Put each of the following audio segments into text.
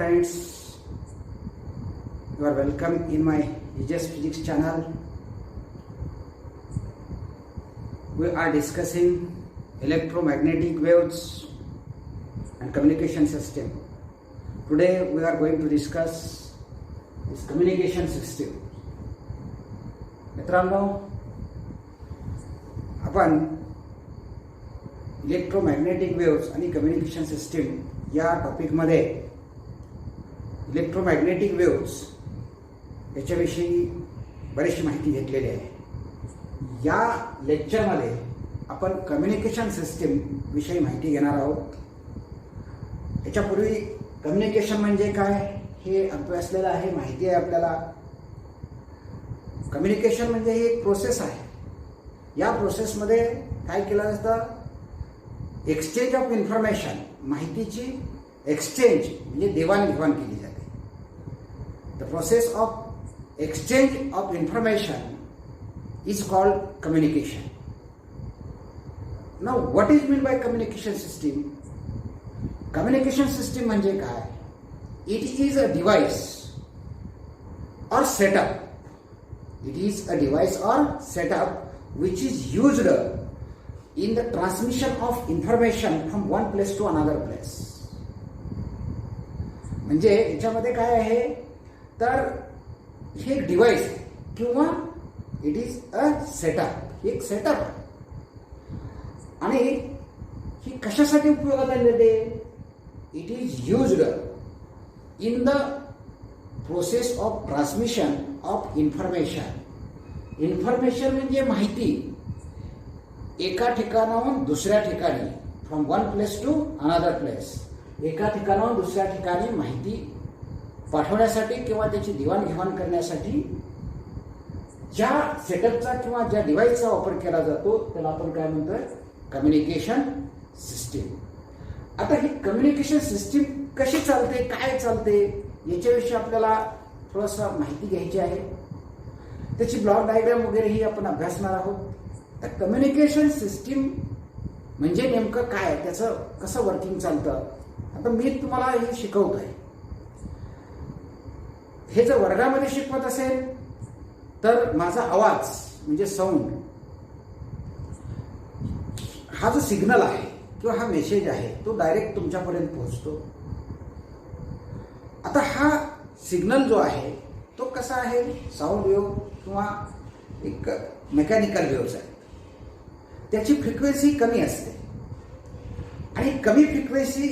friends, you are welcome in my EJS Physics channel. We are discussing electromagnetic waves and communication system. Today we are going to discuss this communication system. मित्रांनो, आपण electromagnetic waves आणि communication system या टॉपिकमध्ये electromagnetic waves याच्याविषयी बरीचशी माहिती घेतलेली आहे. या लेक्चरमध्ये आपण कम्युनिकेशन सिस्टीम विषयी माहिती घेणार आहोत. याच्यापूर्वी कम्युनिकेशन म्हणजे काय हे अभ्यासलेलं आहे, माहिती आहे आपल्याला. कम्युनिकेशन म्हणजे ही एक प्रोसेस आहे. या प्रोसेसमध्ये काय केलं जातं? एक्सचेंज ऑफ इन्फॉर्मेशन, माहितीची एक्सचेंज म्हणजे देवाणघेवाण केली जाते. The process of exchange of information is called communication. Now what is mean by communication system? Communication system म्हणजे काय? इट इज अ डिव्हाइस और setup. It is a device or setup which is used in the transmission of information from one place to another place. म्हणजे याच्यामध्ये काय आहे तर हे एक डिव्हाइस आहे किंवा इट इज अ सेटअप. हे एक सेटअप आहे आणि ही कशासाठी उपयोगात आणले? It is used in the process of transmission of information. Information म्हणजे माहिती एका ठिकाणाहून दुसऱ्या ठिकाणी, from one place to another place. एका ठिकाणाहून दुसऱ्या ठिकाणी माहिती पाठवण्यासाठी किंवा त्याची देवाणघेवाण करण्यासाठी ज्या सेटअपचा किंवा ज्या डिव्हाइसचा वापर केला जातो त्याला आपण काय म्हणतोय? Communication system. आता ही कम्युनिकेशन सिस्टीम कशी चालते, काय चालते याच्याविषयी आपल्याला थोडंसं माहिती घ्यायची आहे. त्याची ब्लॉक डायग्राम वगैरे ही आपण अभ्यासणार आहोत. तर कम्युनिकेशन सिस्टीम म्हणजे नेमकं काय, त्याचं कसं वर्किंग चालतं, आता मी तुम्हाला हे शिकवतोय. हे जर वर्गामध्ये शिकवत असेल तर माझा आवाज म्हणजे साऊंड, हा जो सिग्नल आहे किंवा हा मेसेज आहे तो डायरेक्ट तुमच्यापर्यंत पोहोचतो. आता हा सिग्नल जो आहे तो कसा आहे? साऊंड वेव्ह किंवा एक मेकॅनिकल वेव्हज आहे. त्याची फ्रिक्वेन्सी कमी असते आणि कमी फ्रिक्वेन्सी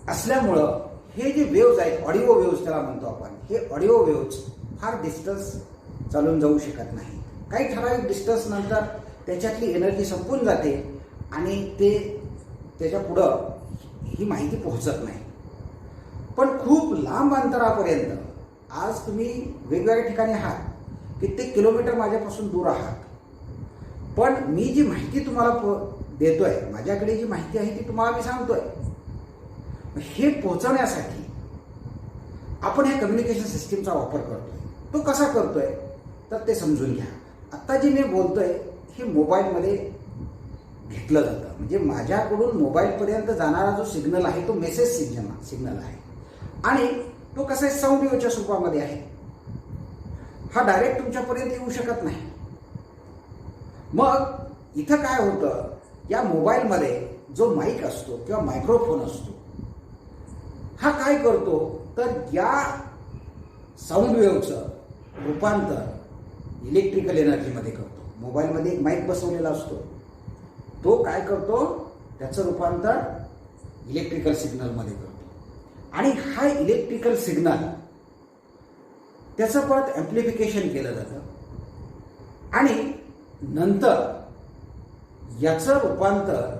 असल्यामुळं हे जे वेव्हज आहेत, ऑडिओ वेव्हज त्याला म्हणतो आपण, हे ऑडिओ वेव्हज फार डिस्टन्स चालून जाऊ शकत नाही. काही ठराविक डिस्टन्स नंतर त्याच्यातली एनर्जी संपून जाते आणि ते त्याच्या पुढं ही माहिती पोहोचत नाही. पण खूप लांब अंतरापर्यंत, आज तुम्ही वेगवेगळ्या ठिकाणी आहात, कित्येक किलोमीटर माझ्यापासून दूर आहात, पण मी जी माहिती तुम्हाला देतोय, माझ्याकडे जी माहिती आहे ती तुम्हाला मी सांगतोय. हे पोहोचवण्यासाठी आपण ह्या कम्युनिकेशन सिस्टीमचा वापर करतोय. तो कसा करतोय तर ते समजून घ्या. आत्ता जी मी बोलतोय हे मोबाईलमध्ये घेतलं जातं. म्हणजे माझ्याकडून मोबाईलपर्यंत जाणारा जो सिग्नल आहे तो मेसेज सिग्नल आहे आणि तो कसा आहे? साऊंड वेव्हच्या स्वरूपामध्ये आहे. हा डायरेक्ट तुमच्यापर्यंत येऊ शकत नाही. मग इथं काय होतं, या मोबाईलमध्ये जो माईक असतो किंवा मायक्रोफोन असतो हा काय करतो तर या साऊंड वेव्हचं रूपांतर इलेक्ट्रिकल एनर्जीमध्ये करतो. मोबाईलमध्ये एक माईक बसवलेला असतो, तो काय करतो त्याचं रूपांतर इलेक्ट्रिकल सिग्नलमध्ये करतो आणि हा इलेक्ट्रिकल सिग्नल त्याचं परत ॲम्प्लिफिकेशन केलं जातं आणि नंतर याचं रूपांतर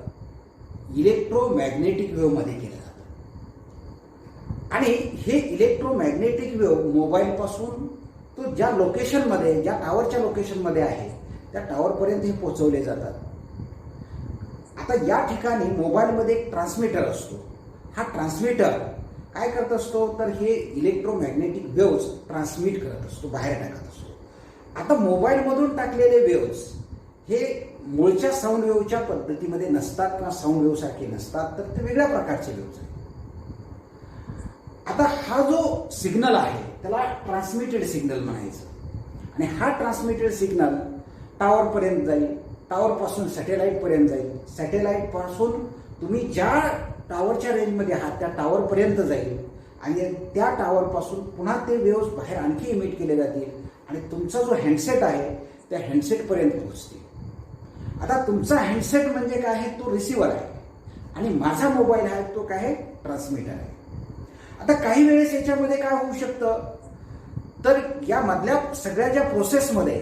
इलेक्ट्रोमॅग्नेटिक वेव्हमध्ये केलं जातं. आणि हे इलेक्ट्रोमॅग्नेटिक वेव्ह मोबाईलपासून तो ज्या लोकेशनमध्ये, ज्या टावरच्या लोकेशनमध्ये आहे त्या टावरपर्यंत हे पोहोचवले जातात. आता या ठिकाणी मोबाईलमध्ये एक ट्रान्समीटर असतो. हा ट्रान्समीटर काय करत असतो तर हे इलेक्ट्रोमॅग्नेटिक वेव्हज ट्रान्समिट करत असतो, बाहेर टाकत असतो. आता मोबाईलमधून टाकलेले वेव्हज हे मूळच्या साऊंड वेव्हच्या पद्धतीमध्ये नसतात किंवा साऊंड वेव्ह सारखे नसतात, तर ते वेगळ्या प्रकारचे वेव्हज आहेत. आता हा जो सिग्नल आहे त्याला ट्रान्समिटेड सिग्नल म्हणायचं. आणि हा ट्रान्समिटेड सिग्नल टावरपर्यंत जाईल, टावरपासून सॅटेलाईटपर्यंत जाईल, सॅटेलाईटपासून तुम्ही ज्या टावरच्या रेंजमध्ये आहात त्या टावरपर्यंत जाईल आणि त्या टावरपासून पुन्हा ते वेव्स बाहेर आणखी इमिट केले जातील आणि तुमचा जो हँडसेट आहे त्या हँडसेटपर्यंत पोहोचतील. आता तुमचा हँडसेट म्हणजे काय आहे, तो रिसिव्हर आहे आणि माझा मोबाईल आहे तो काय आहे, ट्रान्समीटर आहे. आता काही वेळेस याच्यामध्ये काय होऊ शकतं, तर या मधल्या सगळ्या ज्या प्रोसेसमध्ये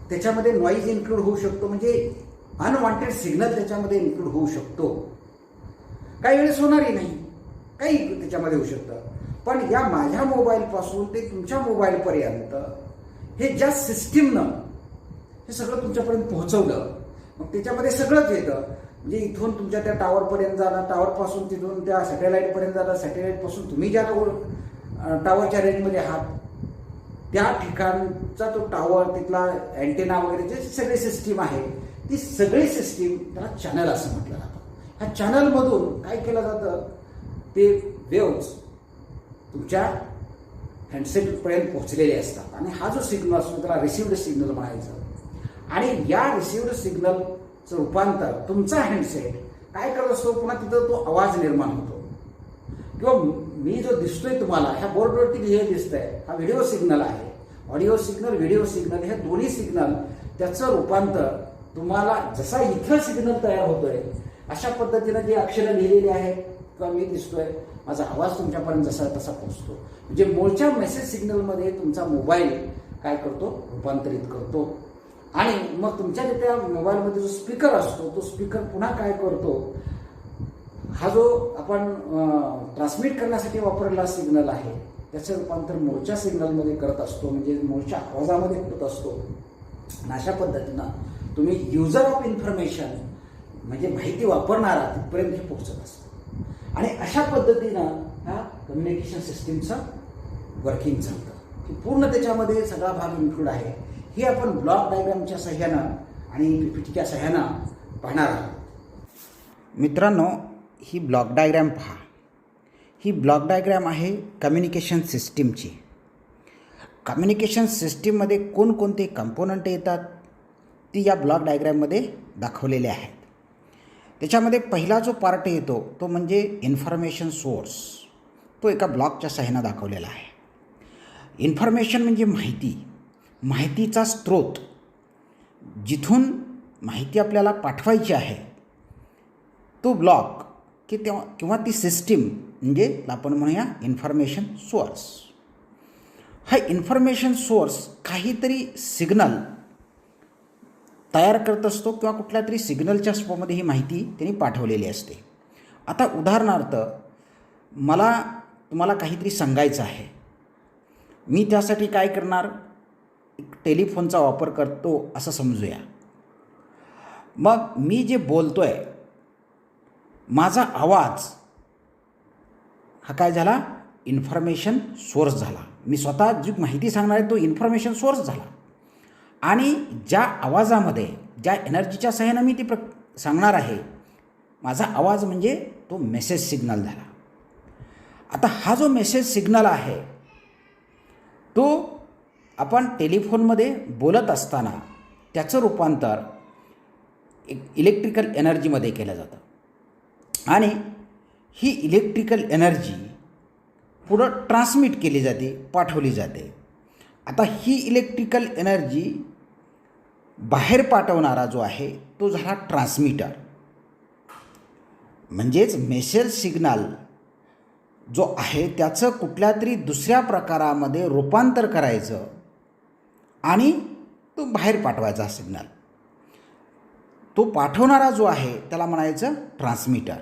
त्याच्यामध्ये नॉईज इन्क्लूड होऊ शकतो, म्हणजे अनवॉन्टेड सिग्नल त्याच्यामध्ये इन्क्लूड होऊ शकतो. काही वेळेस होणारही नाही, काही त्याच्यामध्ये होऊ शकतं. पण या माझ्या मोबाईलपासून ते तुमच्या मोबाईलपर्यंत हे ज्या सिस्टीमनं हे सगळं तुमच्यापर्यंत पोहोचवलं, मग त्याच्यामध्ये सगळंच येतं. म्हणजे इथून तुमच्या त्या टावरपर्यंत जाणं, टावरपासून तिथून त्या सॅटेलाईटपर्यंत जाणं, सॅटेलाईटपासून तुम्ही ज्या टावरच्या रेंजमध्ये आहात त्या ठिकाणचा तो टावर, तिथला अँटेना वगैरे जे सगळी सिस्टीम आहे ती सगळी सिस्टीम त्याला चॅनल असं म्हटलं जातं. ह्या चॅनलमधून काय केलं जातं, ते वेव्स तुमच्या हँडसेटपर्यंत पोहोचलेले असतात आणि हा जो सिग्नल असतो त्याला रिसिव्ड सिग्नल म्हणायचं. आणि या रिसिव्ड सिग्नलचं रूपांतर तुमचा हँडसेट काय करत असतो, पुन्हा तिथं तो आवाज निर्माण होतो. किंवा मी जो दिसतोय तुम्हाला ह्या बोर्डवरती हे दिसतंय, हा व्हिडिओ सिग्नल आहे. ऑडिओ सिग्नल, व्हिडिओ सिग्नल हे दोन्ही सिग्नल त्याचं रूपांतर तुम्हाला जसा इथं सिग्नल तयार होतोय अशा पद्धतीनं जे अक्षरं लिहिलेली आहेत किंवा मी दिसतोय, माझा आवाज तुमच्यापर्यंत जसा तसा पोहोचतो. म्हणजे मूळच्या मेसेज सिग्नलमध्ये तुमचा मोबाईल काय करतो, रूपांतरित करतो. आणि मग तुमच्या त्या मोबाईलमध्ये जो स्पीकर असतो तो स्पीकर पुन्हा काय करतो, हा जो आपण ट्रान्समिट करण्यासाठी वापरलेला सिग्नल आहे त्याचं रूपांतर मूळच्या सिग्नलमध्ये करत असतो, म्हणजे मूळच्या आवाजामध्ये करत असतो. आणि अशा पद्धतीनं तुम्ही युजर ऑफ इन्फॉर्मेशन म्हणजे माहिती वापरणारा तिथपर्यंत हे पोहोचत असतं. आणि अशा पद्धतीनं ह्या कम्युनिकेशन सिस्टीमचं वर्किंग चालतं. पूर्ण त्याच्यामध्ये सगळा भाग इन्क्लूड आहे. हे आपण ब्लॉक डायग्रामच्या सहाय्यानं आणि पीपीटीच्या सहाय्यानं पाहणार आहोत. मित्रांनो, ही ब्लॉक डायग्राम पहा. ही ब्लॉक डायग्राम आहे कम्युनिकेशन सिस्टीमची. कम्युनिकेशन सिस्टीममध्ये कोणकोणते कंपोनंट येतात ती या ब्लॉक डायग्राममध्ये दाखवलेले आहेत. त्याच्यामध्ये पहिला जो पार्ट येतो तो म्हणजे इन्फॉर्मेशन सोर्स. तो एका ब्लॉकच्या सहाय्यानं दाखवलेला आहे. इन्फॉर्मेशन म्हणजे माहिती, माहितीचा स्रोत, जिथून माहिती आपल्याला पाठवायची आहे तो ब्लॉक किंवा ती सिस्टीम म्हणजे आपण म्हणूया इन्फॉर्मेशन सोर्स. हा इन्फॉर्मेशन सोर्स काहीतरी सिग्नल तयार करत असतो किंवा कुठल्या तरी सिग्नलच्या स्वरूपामध्ये ही माहिती त्यांनी पाठवलेली असते. आता उदाहरणार्थ मला तुम्हाला काहीतरी सांगायचं आहे. मी त्यासाठी काय करणार, एक टेलिफोनचा वापर करतो असं समजूया. मग मी जे बोलतोय माझा आवाज हा काय झाला, इन्फॉर्मेशन सोर्स झाला. मी स्वतः जी माहिती सांगणार आहे तो इन्फॉर्मेशन सोर्स झाला. आणि ज्या आवाजामध्ये ज्या एनर्जीच्या सहाय्यानं मी ती सांगणार आहे, माझा आवाज म्हणजे तो मेसेज सिग्नल झाला. आता हा जो मेसेज सिग्नल आहे तो आपण टेलिफोनमध्ये बोलत असताना त्याचं रूपांतर इलेक्ट्रिकल एनर्जीमध्ये केलं जातं. आणि ही इलेक्ट्रिकल एनर्जी पुढं ट्रान्समिट केली जाते, पाठवली जाते. आता ही इलेक्ट्रिकल एनर्जी बाहेर पाठवणारा जो आहे तो झाला ट्रान्समीटर. म्हणजेच मेसेज सिग्नल जो आहे त्याचं कुठल्या तरी दुसऱ्या प्रकारामध्ये रूपांतर करायचं आणि तो बाहेर पाठवायचा सिग्नल. तो पाठवणारा जो आहे त्याला म्हणायचं ट्रान्समीटर.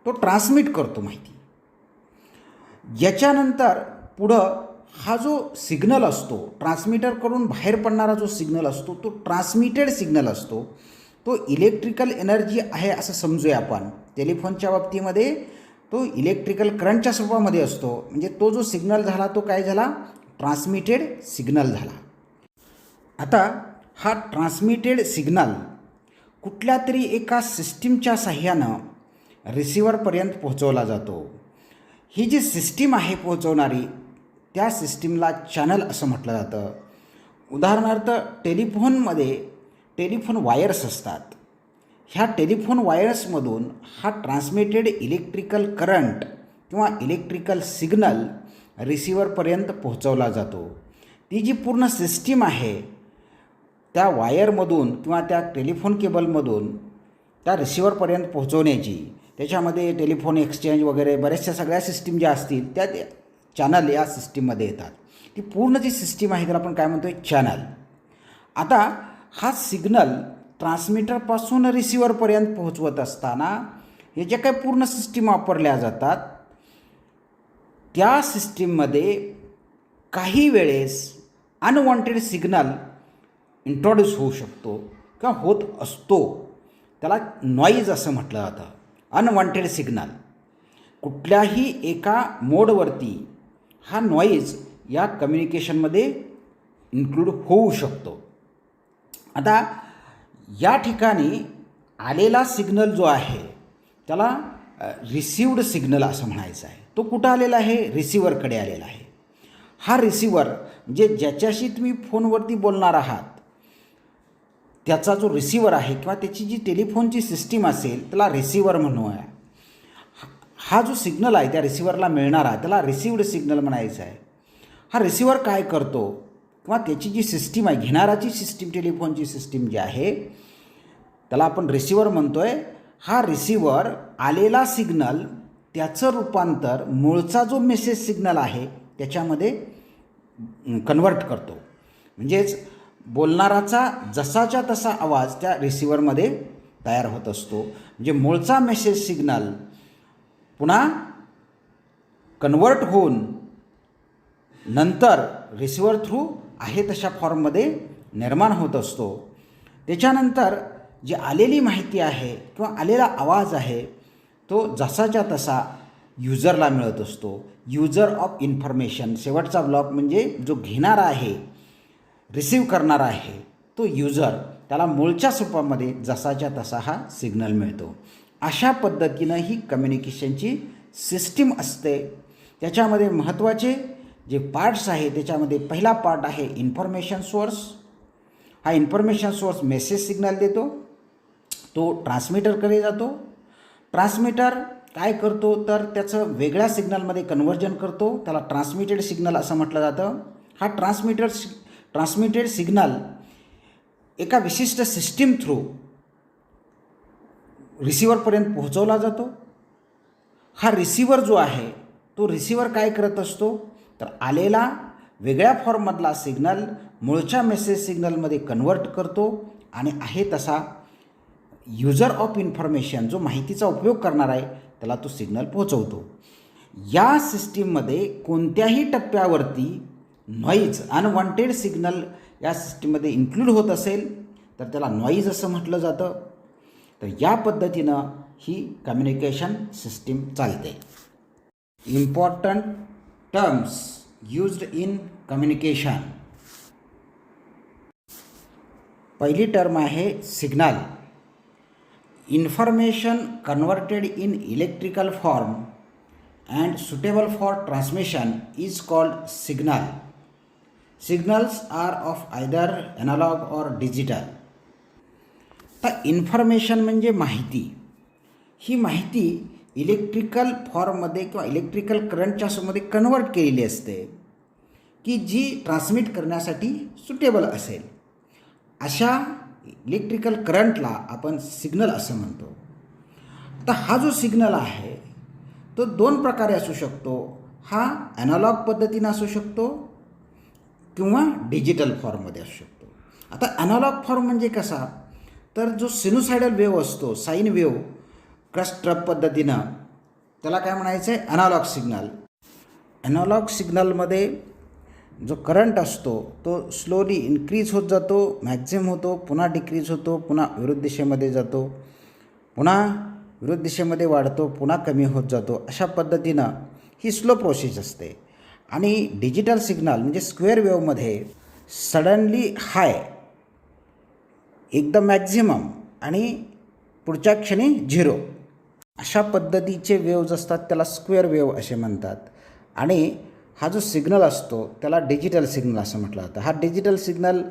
तो ट्रान्समिट करतो माहिती. याच्यानंतर पुढं हा जो सिग्नल असतो ट्रान्समीटरकडून बाहेर पडणारा जो सिग्नल असतो तो ट्रान्समिटेड सिग्नल असतो. तो इलेक्ट्रिकल एनर्जी आहे असं समजूया आपण. टेलिफोनच्या बाबतीमध्ये तो इलेक्ट्रिकल करंटच्या स्वरूपामध्ये असतो. म्हणजे तो जो सिग्नल झाला तो काय झाला, ट्रान्समिटेड सिग्नल झाला. आता हा ट्रान्समिटेड सिग्नल कुठल्या तरी एका सिस्टीमच्या साह्यानं रिसिव्हरपर्यंत पोहोचवला जातो. ही जी सिस्टीम आहे पोहोचवणारी, त्या सिस्टीमला चॅनल असं म्हटलं जातं. उदाहरणार्थ टेलिफोनमध्ये टेलिफोन वायर्स असतात. ह्या टेलिफोन वायर्समधून हा ट्रान्समिटेड इलेक्ट्रिकल करंट किंवा इलेक्ट्रिकल सिग्नल रिसिव्हरपर्यंत पोहोचवला जातो. ती जी पूर्ण सिस्टीम आहे त्या वायरमधून किंवा त्या टेलिफोन केबलमधून त्या रिसिव्हरपर्यंत पोहोचवण्याची, त्याच्यामध्ये टेलिफोन एक्सचेंज वगैरे बऱ्याचशा सगळ्या सिस्टीम ज्या असतील त्या चॅनल या सिस्टीममध्ये येतात. ती पूर्ण जी सिस्टीम आहे त्याला आपण काय म्हणतो आहे, चॅनल. आता हा सिग्नल ट्रान्समीटरपासून रिसिव्हरपर्यंत पोहोचवत असताना हे जे काही पूर्ण सिस्टीम वापरल्या जातात त्या सिस्टीममध्ये काही वेळेस अनवॉन्टेड सिग्नल इंट्रोड्यूस होऊ शकतो किंवा होत असतो. त्याला नॉईज असं म्हटलं जातं. अनवॉन्टेड सिग्नल कुठल्याही एका मोडवरती हा नॉईज या कम्युनिकेशनमध्ये इन्क्लूड होऊ शकतो. आता या ठिकाणी आलेला सिग्नल जो आहे त्याला रिसिव्ड सिग्नल असं म्हणायचं आहे. तो कुठं आलेला आहे, रिसिव्हरकडे आलेला आहे. हा रिसिव्हर म्हणजे ज्याच्याशी तुम्ही फोनवरती बोलणार आहात त्याचा जो रिसिव्हर आहे किंवा त्याची जी टेलिफोनची सिस्टीम असेल त्याला रिसिव्हर म्हणूया. हा जो सिग्नल आहे त्या रिसिव्हरला मिळणारा त्याला रिसिव्ड सिग्नल म्हणायचा आहे. हा रिसिव्हर काय करतो किंवा त्याची जी सिस्टीम आहे, घेणाराची सिस्टीम, टेलिफोनची सिस्टीम जी आहे त्याला आपण रिसिव्हर म्हणतो आहे. हा रिसिव्हर आलेला सिग्नल त्याचं रूपांतर मूळचा जो मेसेज सिग्नल आहे त्याच्यामध्ये कन्वर्ट करतो. म्हणजेच बोलणाराचा जसाच्या तसा आवाज त्या रिसिव्हरमध्ये तयार होत असतो. म्हणजे मूळचा मेसेज सिग्नल पुन्हा कन्वर्ट होऊन नंतर रिसिव्हर थ्रू आहे तशा फॉर्ममध्ये निर्माण होत असतो. त्याच्यानंतर जी आलेली माहिती आहे किंवा आलेला आवाज आहे तो जसाच्या तसा युजरला मिळत असतो. युजर ऑफ इन्फॉर्मेशन, शेवटचा ब्लॉक म्हणजे जो घेणारा आहे, रिसीव करणारा आहे तो युजर, त्याला मूळच्या स्वरूपामध्ये जसाच्या तसा हा सिग्नल मिळतो. अशा पद्धतीनं ही कम्युनिकेशनची सिस्टीम असते. त्याच्यामध्ये महत्त्वाचे जे पार्ट्स आहे त्याच्यामध्ये पहिला पार्ट आहे इन्फॉर्मेशन सोर्स. हा इन्फॉर्मेशन सोर्स मेसेज सिग्नल देतो, तो ट्रान्समीटरकडे जातो. ट्रान्समीटर काय करतो तर त्याचं वेगळ्या सिग्नलमध्ये कन्व्हर्जन करतो, त्याला ट्रान्समिटेड सिग्नल असं म्हटलं जातं. हा ट्रान्समिटेड सिग्नल एका विशिष्ट सिस्टीम थ्रू रिसिव्हरपर्यंत पोहोचवला जातो. हा रिसिव्हर जो आहे तो रिसिव्हर काय करत असतो तर आलेला वेगळ्या फॉर्ममधला सिग्नल मूळच्या मेसेज सिग्नलमध्ये कन्वर्ट करतो आणि आहे तसा युजर ऑफ इन्फॉर्मेशन जो माहितीचा उपयोग करणार आहे त्याला तो सिग्नल पोहोचवतो. या सिस्टीममध्ये कोणत्याही टप्प्यावरती नॉईज, अनवॉन्टेड सिग्नल या सिस्टीममध्ये इन्क्लूड होत असेल तर त्याला नॉईज असं म्हटलं जातं. तर या पद्धतीनं ही कम्युनिकेशन सिस्टीम चालते. Important terms used in communication. पहिली टर्म आहे signal. Information converted in electrical form and suitable for transmission is called signal. Signals are of either analog or digital. तर इन्फॉर्मेशन म्हणजे माहिती. ही माहिती इलेक्ट्रिकल फॉर्ममध्ये किंवा इलेक्ट्रिकल करंटच्या स्वरूपामध्ये कन्वर्ट केलेली असते की जी ट्रान्समिट करण्यासाठी सुटेबल असेल. अशा इलेक्ट्रिकल करंटला आपण सिग्नल असं म्हणतो. आता हा जो सिग्नल आहे तो दोन प्रकारे असू शकतो. हा ॲनालॉग पद्धतीनं असू शकतो किंवा डिजिटल फॉर्ममध्ये असू शकतो. आता ॲनालॉग फॉर्म म्हणजे कसा तर जो सिनुसायडल वेव्ह असतो, साईन वेव्ह क्रस्ट ट्रप पद्धतीनं, त्याला काय म्हणायचं आहे, ॲनालॉग सिग्नल. ॲनालॉग सिग्नलमध्ये जो करंट असतो तो स्लोली इन्क्रीज होत जातो, मॅक्झिमम होतो, पुन्हा डिक्रीज होतो, पुन्हा विरुद्ध दिशेमध्ये जातो, पुन्हा विरुद्ध दिशेमध्ये वाढतो, पुन्हा कमी होत जातो. अशा पद्धतीनं ही स्लो प्रोसेस असते. आणि डिजिटल सिग्नल म्हणजे स्क्वेअर वेव्हमध्ये सडनली हाय, एकदम मॅक्झिमम आणि पुढच्या क्षणी झिरो अशा पद्धतीचे वेव्ज असतात त्याला स्क्वेअर वेव्ह असे म्हणतात. आणि हा जो सिग्नल असतो त्याला डिजिटल सिग्नल असं म्हटलं जातं. हा डिजिटल सिग्नल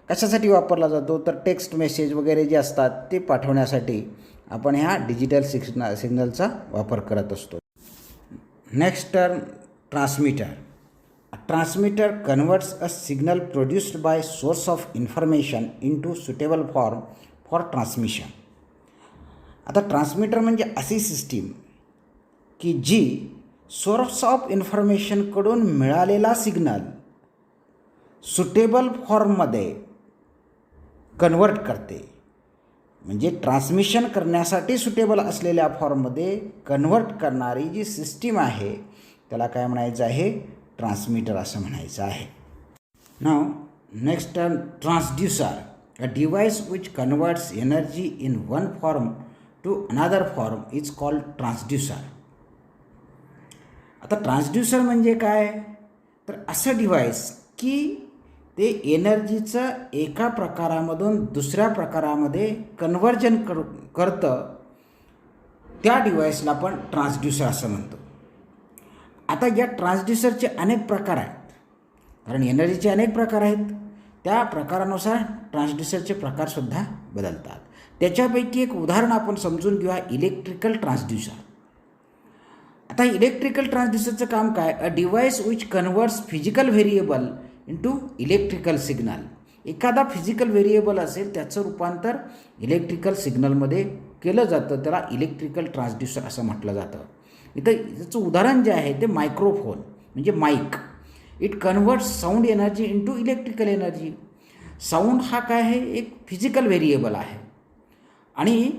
कशासाठी वापरला जातो तर टेक्स्ट मेसेज वगैरे जे असतात ते पाठवण्यासाठी आपण ह्या डिजिटल सिग्नलचा वापर करत असतो. Next term transmitter. Transmitter converts a signal produced by source of information into suitable form for transmission. आता ट्रान्समीटर म्हणजे अशी सिस्टीम की जी सोर्स ऑफ इन्फॉर्मेशनकडून मिळालेला सिग्नल सुटेबल फॉर्ममध्ये कन्वर्ट करते. म्हणजे ट्रान्समिशन करण्यासाठी सुटेबल असलेल्या फॉर्ममध्ये कन्वर्ट करणारी जी सिस्टीम आहे त्याला काय म्हणायचं आहे, ट्रान्समीटर असं म्हणायचं आहे. नाव next term transducer. A device which converts energy in one form to another form is called transducer. आता ट्रान्सड्यूसर म्हणजे काय तर असं डिव्हाइस की ते एनर्जीचं एका प्रकारामधून दुसऱ्या प्रकारामध्ये कन्व्हर्जन करतं, त्या डिव्हाइसला आपण ट्रान्सड्यूसर असं म्हणतो. आता या ट्रान्सड्यूसरचे अनेक प्रकार आहेत, कारण एनर्जीचे अनेक प्रकार आहेत. त्या प्रकारानुसार ट्रान्सड्यूसरचे प्रकारसुद्धा बदलतात. त्याच्यापैकी एक उदाहरण आपण समजून घेऊया, इलेक्ट्रिकल ट्रान्सड्यूसर. आता इलेक्ट्रिकल ट्रान्सड्यूसरचं काम काय, a device which converts physical variable into electrical signal. एखादा फिजिकल व्हेरिएबल असेल त्याचं रूपांतर इलेक्ट्रिकल सिग्नलमध्ये केलं जातं, त्याला इलेक्ट्रिकल ट्रान्सड्यूसर असं म्हटलं जातं. इथं याचं उदाहरण जे आहे ते मायक्रोफोन म्हणजे mic. It converts sound energy into electrical energy. Sound हा काय आहे, एक फिजिकल व्हेरिएबल आहे आणि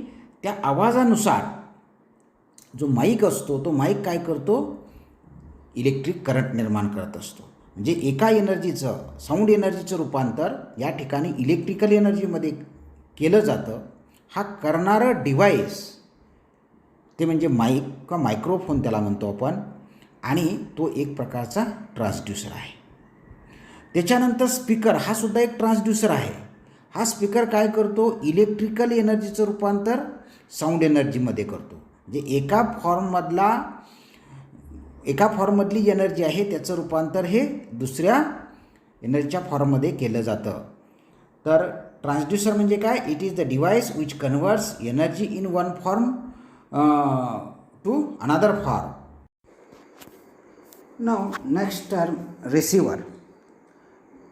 त्या आवाजानुसार जो माईक असतो तो माईक काय करतो, इलेक्ट्रिक करंट निर्माण करत असतो. म्हणजे एका एनर्जीचं, साऊंड एनर्जीचं रूपांतर या ठिकाणी इलेक्ट्रिकल एनर्जीमध्ये केलं जातं. हा करणारं डिव्हाइस ते म्हणजे माईक किंवा मायक्रोफोन त्याला म्हणतो आपण, आणि तो एक प्रकारचा ट्रान्सड्यूसर आहे. त्याच्यानंतर स्पीकर हा सुद्धा एक ट्रान्सड्यूसर आहे. हा स्पीकर काय करतो, इलेक्ट्रिकल एनर्जीचं रूपांतर साऊंड एनर्जीमध्ये करतो. म्हणजे एका फॉर्ममधली एनर्जी आहे त्याचं रूपांतर हे दुसऱ्या एनर्जीच्या फॉर्ममध्ये केलं जातं. तर ट्रान्सड्यूसर म्हणजे काय, it is the device which converts energy in one form to another form. Now next term receiver.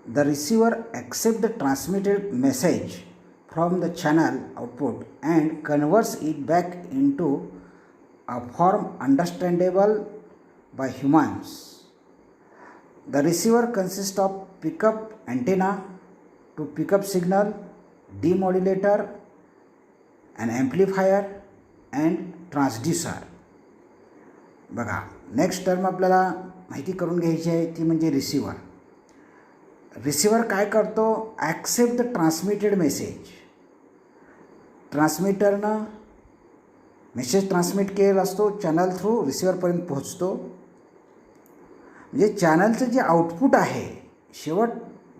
The receiver accepts the transmitted message from the channel output and converts it back into a form understandable by humans. The receiver consists of pickup antenna to pick up signal, demodulator, an amplifier and transducer. बघा, next term आपल्याला माहिती करून घ्यायची आहे ती म्हणजे receiver. Receiver काय करतो, ॲक्सेप्ट द ट्रान्समिटेड मेसेज. ट्रान्समीटरनं मेसेज ट्रान्समिट केलेला असतो, चॅनल थ्रू रिसीवरपर्यंत पोहोचतो. म्हणजे चॅनलचं जे आउटपुट आहे, शेवट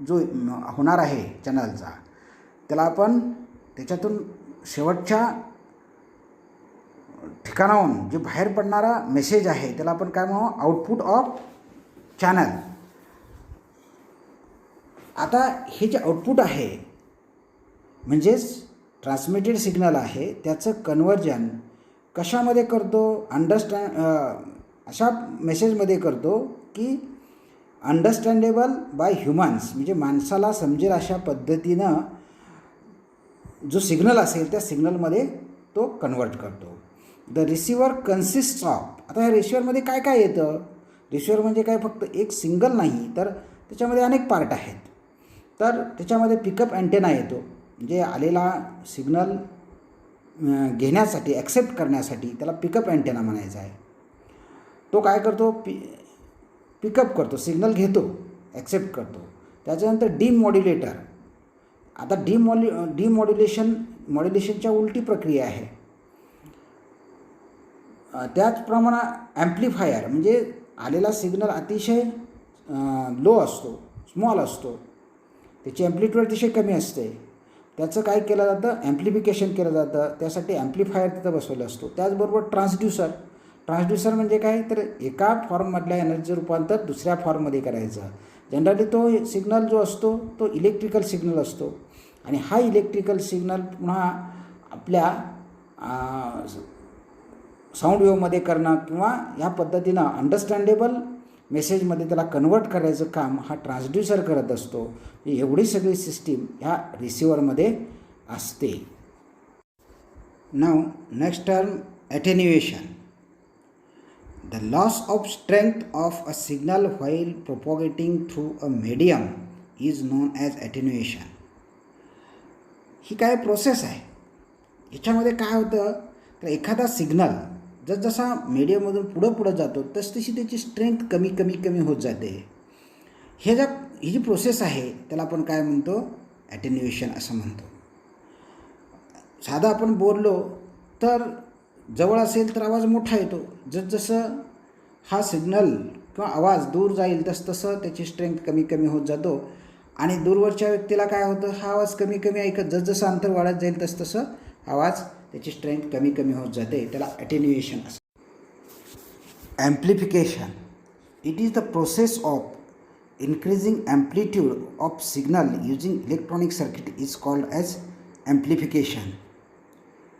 जो होणार आहे चॅनलचा, त्याला आपण त्याच्यातून शेवटच्या ठिकाणाहून जे बाहेर पडणारा मेसेज आहे त्याला आपण काय म्हणू, आउटपुट ऑफ चॅनल. आता हे जे आउटपुट आहे म्हणजेच ट्रान्समिटेड सिग्नल आहे त्याचं कन्वर्जन कशामध्ये करतो, अशा मेसेजमध्ये करतो की अंडरस्टँडेबल बाय ह्युमन्स, म्हणजे माणसाला समजेल अशा पद्धतीनं जो सिग्नल असेल त्या सिग्नलमध्ये तो कन्वर्ट करतो. The receiver consist of. आता ह्या रिसिव्हरमध्ये काय काय येतं, रिसिव्हर म्हणजे काय फक्त एक सिंगल नाही तर त्याच्यामध्ये अनेक पार्ट आहेत. तर त्याच्यामध्ये पिकअप अँटेना येतो, म्हणजे आलेला सिग्नल घेण्यासाठी, ॲक्सेप्ट करण्यासाठी त्याला पिकअप अँटेना म्हणायचा आहे. तो काय करतो, पिकअप करतो, सिग्नल घेतो, ॲक्सेप्ट करतो. त्याच्यानंतर डीमॉड्युलेटर. आता मॉड्युलेशनच्या उलटी प्रक्रिया आहे. त्याचप्रमाणे ॲम्प्लिफायर, म्हणजे आलेला सिग्नल अतिशय लो असतो, स्मॉल असतो, त्याची ॲम्प्लिट्यूड अतिशय कमी असते. त्याचं काय केलं जातं, ॲम्प्लिफिकेशन केलं जातं. त्यासाठी ॲम्प्लिफायर तिथं बसवला असतो. त्याचबरोबर ट्रान्सड्यूसर म्हणजे काय, तर एका फॉर्ममधल्या एनर्जी रूपांतर दुसऱ्या फॉर्ममध्ये करायचं. जनरली तो सिग्नल जो असतो तो इलेक्ट्रिकल सिग्नल असतो आणि हा इलेक्ट्रिकल सिग्नल पुन्हा आपल्या साऊंड वेव्हमध्ये करणं किंवा ह्या पद्धतीनं अंडरस्टँडेबल मेसेजमध्ये त्याला कन्वर्ट करायचं काम हा ट्रान्सड्यूसर करत असतो. एवढी सगळी सिस्टीम ह्या रिसिव्हरमध्ये असते. नाव next term attenuation. The loss of strength of a signal while propagating through a medium is known as attenuation. ही काय प्रोसेस आहे. ह्याच्यामध्ये काय होतं, तर एखादा सिग्नल जसजसा मीडियममधून पुढं जातो तसतशी त्याची स्ट्रेंथ कमी होत जाते. ही जी प्रोसेस आहे त्याला आपण काय म्हणतो, ॲटेन्युएशन असं म्हणतो. साधं आपण बोललो तर जवळ असेल तर आवाज मोठा येतो. जसजसं हा सिग्नल किंवा आवाज दूर जाईल तसतसं त्याची स्ट्रेंथ कमी होत जातो आणि दूरवरच्या व्यक्तीला काय होतं, हा आवाज कमी ऐकत जसजसं अंतर वाढत जाईल तसतसं आवाज त्याची स्ट्रेंथ कमी होत जाते. त्याला ॲटेन्युएशन असतं. Amplification. It is the process of increasing amplitude of signal using electronic circuit is called as amplification.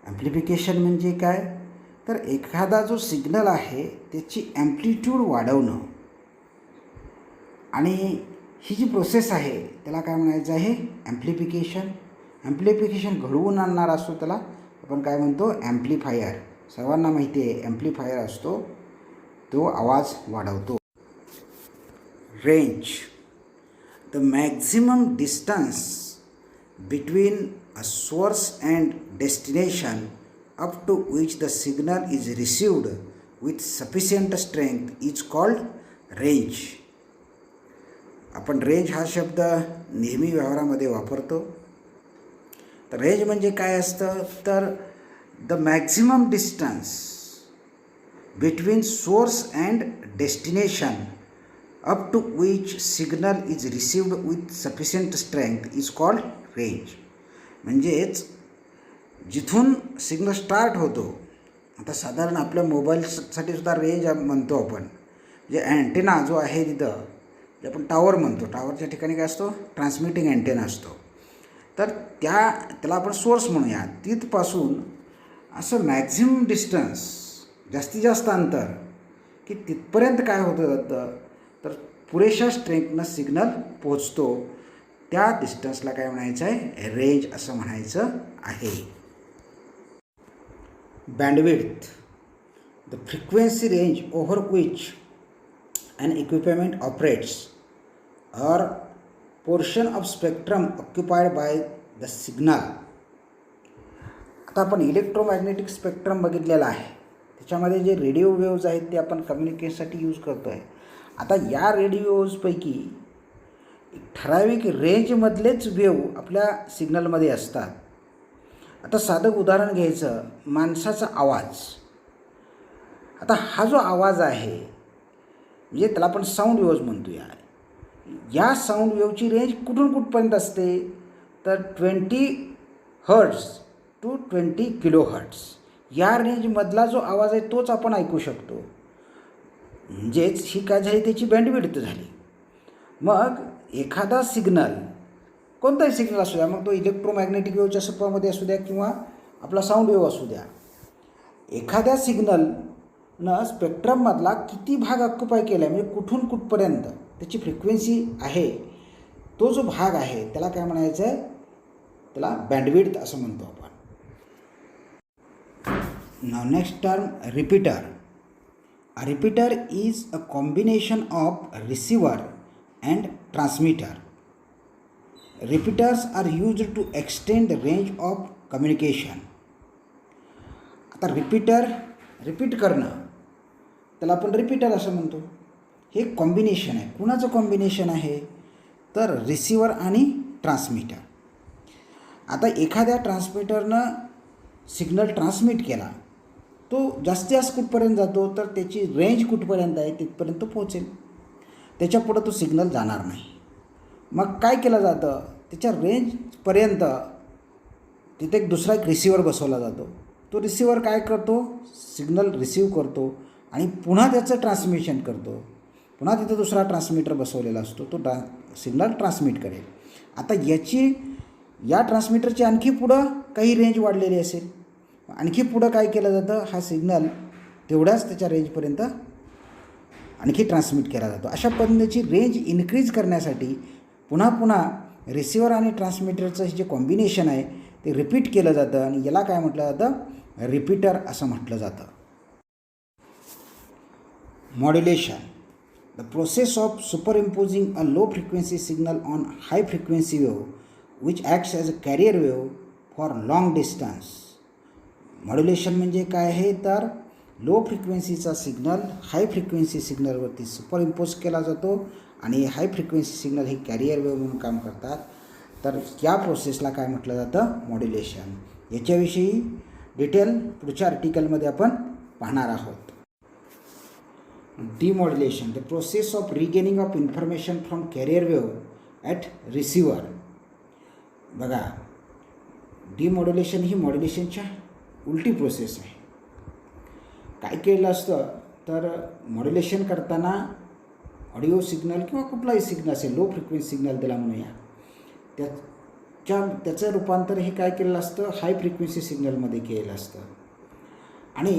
Amplification म्हणजे काय, तर एखादा जो सिग्नल आहे त्याची ॲम्प्लिट्यूड वाढवणं आणि ही जी प्रोसेस आहे त्याला काय म्हणायचं आहे, ॲम्प्लिफिकेशन. ॲम्प्लिफिकेशन घडवून आणणार असतो त्याला आपण काय म्हणतो, ॲम्प्लिफायर. सर्वांना माहिती आहे ॲम्प्लिफायर असतो तो आवाज वाढवतो. Range. The maximum distance between a source and destination up to which the signal is received with sufficient strength is called range. आपण रेंज हा शब्द नेहमी व्यवहारामध्ये वापरतो. तर रेंज म्हणजे काय असतं, तर the maximum distance between source and destination up to which signal is received with sufficient strength is called range. म्हणजेच जिथून सिग्नल स्टार्ट होतो, आता साधारण आपल्या मोबाईलसाठी सुद्धा रेंज म्हणतो आपण. जे अँटेना जो आहे तिथं जे आपण टावर म्हणतो, टावरच्या ठिकाणी काय असतो, ट्रान्समिटिंग अँटेना असतो. तर त्याला आपण सोर्स म्हणूया. तिथपासून असं मॅक्झिमम डिस्टन्स, जास्तीत जास्त अंतर, की तिथपर्यंत काय होतं जातं, तर पुरेशा स्ट्रेंथनं सिग्नल पोचतो. त्या डिस्टन्सला काय म्हणायचं आहे, रेंज असं म्हणायचं आहे. Bandwidth. The frequency Range Rover which an equipment operates or portion of spectrum occupied by the signal. आता आपण इलेक्ट्रोमॅग्नेटिक स्पेक्ट्रम बघितलेला आहे. त्याच्यामध्ये जे रेडिओ वेव्ज आहेत ते आपण कम्युनिकेशनसाठी यूज करतो आहे. आता या रेडिओ वेव्जपैकी ठराविक रेंजमधलेच वेव्ह आपल्या सिग्नलमध्ये असतात. आता साधं उदाहरण घ्यायचं, माणसाचा आवाज. आता हा जो आवाज आहे म्हणजे त्याला आपण साऊंड वेव्ज म्हणतो. या साऊंड वेव्हची रेंज कुठपर्यंत असते, तर 20 हर्ट्ज टू 20 किलो हर्ट्ज या रेंजमधला जो आवाज आहे तोच आपण ऐकू शकतो. म्हणजेच ही काय झाली, त्याची बँडविड्थ झाली. मग एखादा सिग्नल, कोणताही सिग्नल असू द्या, मग तो इलेक्ट्रोमॅग्नेटिक वेव्हच्या स्वरूपामध्ये असू द्या किंवा आपला साऊंड वेव्ह असू द्या, एखाद्या सिग्नलनं स्पेक्ट्रममधला किती भाग ऑक्युपाय केला आहे, म्हणजे कुठून कुठपर्यंत त्याची फ्रिक्वेन्सी आहे, तो जो भाग आहे त्याला काय म्हणायचं आहे, त्याला बँडविड्थ असं म्हणतो आपण. नाव next term repeater. A repeater is a combination of receiver and transmitter. Repeaters are used to extend the range of communication. आता रिपीट करणं त्याला आपण रिपीटर असं म्हणतो. हे कॉम्बिनेशन आहे. कुणाचं कॉम्बिनेशन आहे, तर रिसिव्हर आणि ट्रान्समीटर. आता एखाद्या ट्रान्समीटरनं सिग्नल ट्रान्समिट केला, तो जास्तीत जास्त कुठपर्यंत जातो, तर त्याची रेंज कुठपर्यंत आहे तिथपर्यंत पोहोचेल, त्याच्या पुढं तो सिग्नल जाणार नाही. मग काय केलं जातं, त्याच्या रेंजपर्यंत तिथे एक दुसरा एक रिसिवर बसवला जातो. तो रिसिवर काय करतो, सिग्नल रिसीव करतो आणि पुन्हा त्याचं ट्रान्समिशन करतो. पुन्हा तिथे दुसरा ट्रान्समीटर बसवलेला असतो, तो सिग्नल ट्रान्समिट करेल. आता या ट्रान्समीटरची आणखी पुढं काही रेंज वाढलेली असेल, आणखी पुढं काय केलं जातं, हा सिग्नल तेवढ्याच त्याच्या रेंजपर्यंत आणखी ट्रान्समिट केला जातो. अशा पद्धतीची रेंज इन्क्रीज करण्यासाठी पुन्हा रिसिवर आणि ट्रान्समीटरचं जे कॉम्बिनेशन आहे ते रिपीट केलं जातं आणि याला काय म्हटलं जातं, रिपीटर असं म्हटलं जातं. Modulation, the process of superimposing a low frequency signal on high frequency wave which acts as a carrier wave for long distance. Modulation म्हणजे काय आहे, तर लो फ्रिक्वेन्सीचा सिग्नल हाय फ्रिक्वेन्सी सिग्नलवरती सुपरइम्पोज केला जातो आणि हाय फ्रिक्वेन्सी सिग्नल हे कॅरियर वेव्ह म्हणून काम करतात. तर या प्रोसेसला काय म्हटलं जातं, मॉड्युलेशन. याच्याविषयी डिटेल पुढच्या आर्टिकलमध्ये आपण पाहणार आहोत. Demodulation, the process of regaining of information from carrier wave at receiver. बघा, डिमॉड्युलेशन ही मॉड्युलेशनच्या उलटी प्रोसेस आहे. काय केलं असतं, तर मॉड्युलेशन करताना ऑडिओ सिग्नल किंवा कुठलाही सिग्नल असेल, लो फ्रिक्वेन्सी सिग्नल त्याला म्हणूया, त्याचं रूपांतर हे काय केलेलं असतं, हाय फ्रिक्वेन्सी सिग्नलमध्ये केलेलं असतं. आणि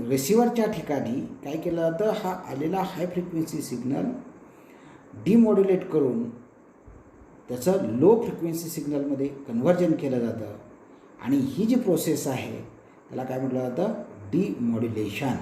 रिसिवरच्या ठिकाणी काय केलं जातं, हा आलेला हाय फ्रिक्वेन्सी सिग्नल डिमॉड्युलेट करून त्याचं लो फ्रिक्वेन्सी सिग्नलमध्ये कन्व्हर्जन केलं जातं. आणि ही जी प्रोसेस आहे त्याला काय म्हटलं जातं, डिमॉड्युलेशन.